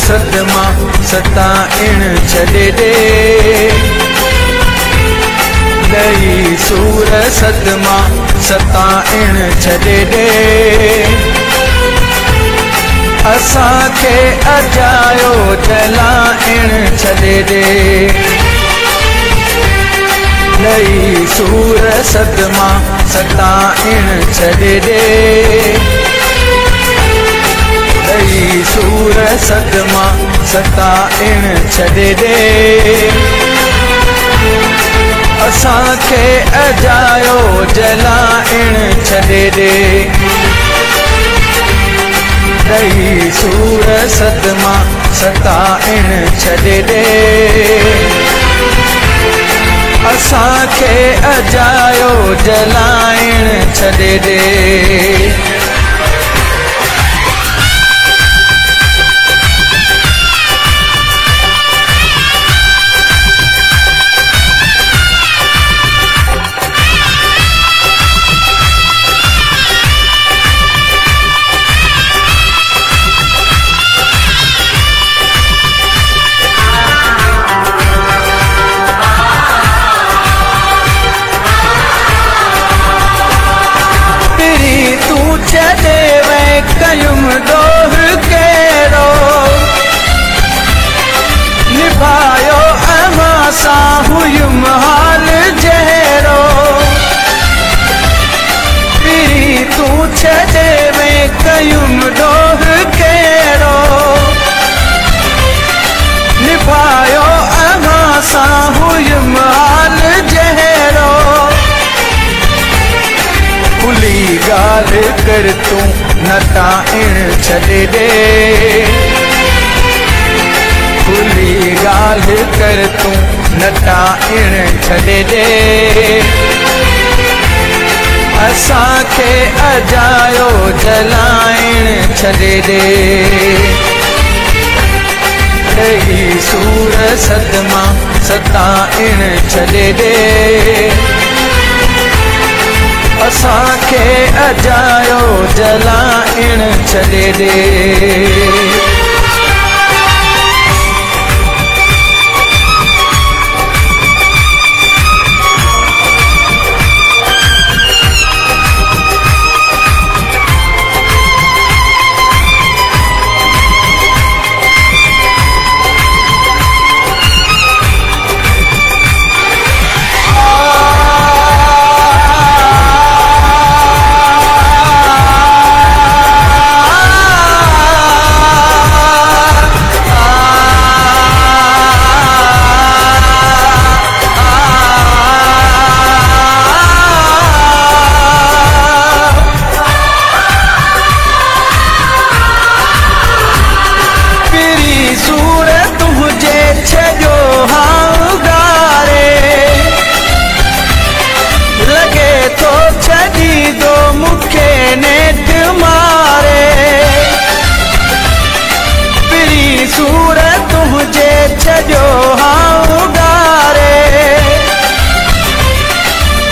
सदमा सताइण छॾे ॾे ॾही सूर सदमा सताइण छॾे ॾे असांखे अजायो जलाइण छॾे ॾे ॾही सूर सदमा सताइण छॾे ॾे ॾही सूर सदमा सताइण छॾे ॾे असांखे अजायो जलाइण छॾे ॾे ॾही सूर सदमा सताइण छॾे ॾे असांखे अजायो जलाइण छॾे ॾे छॾे वे कयुम डोह कहिड़ो निभायो अमां सां हुयुम हाल जहिड़ो पीरी तूं छॾे वे कयुम डोह कहिड़ो निभायो अमां सां हुयुम हाल जहिड़ो खुली ॻाल्हि कर तूं न ताइण छॾे ॾे खुली ॻाल्हि कर तूं न ताइण छॾे ॾे असांखे अजायो जलाइण छॾे ॾे ॾही सूर सदमा सताइण छॾे ॾे असांखे अजायो जलाइण छॾे ॾे छॾियो हां उगारे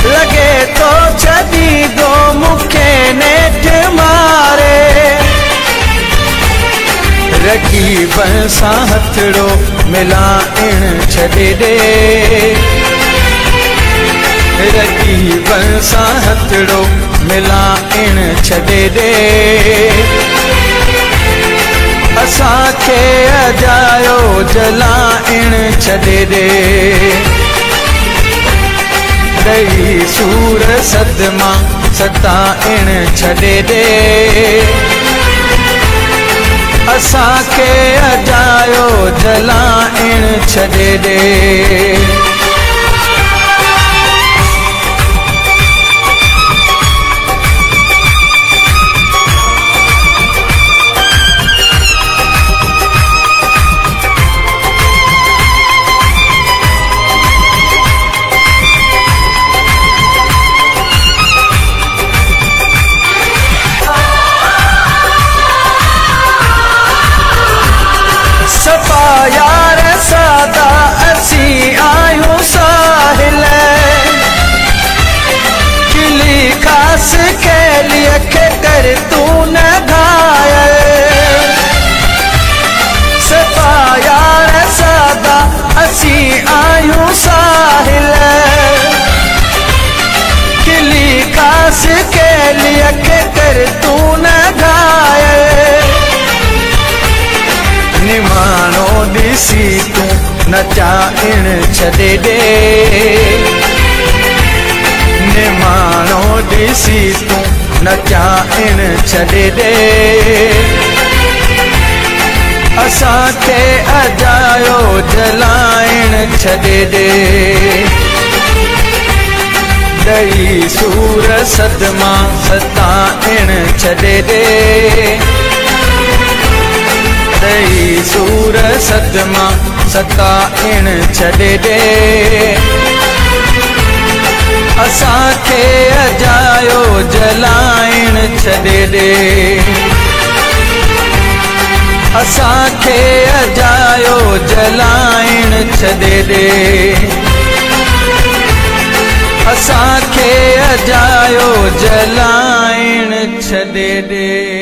लॻे थो छॾी दो मूंखे नेठ मारे रक़ीबनि सां हथड़ो मिलाइण छॾे ॾे रक़ीबनि सां हथड़ो मिलाइण छॾे ॾे असांखे अजायो जलाइण छॾे ॾे ॾही सूर सदमा सताइण छॾे ॾे असांखे अजायो जलाइण छॾे ॾे यार सादा असी आयो नचाइण छॾे ॾे निमाणो ॾिसी तूं नचाइण छॾे ॾे असांखे अजायो जलाइण छॾे ॾे ॾही सूर सदमा सताइण छॾे ॾे ॾही सूर सदमा सताइण छॾे ॾे असांखे अजायो जलाइण छॾे ॾे असांखे अजायो जलाइण छॾे ॾे असांखे अजायो जलाइण छॾे ॾे।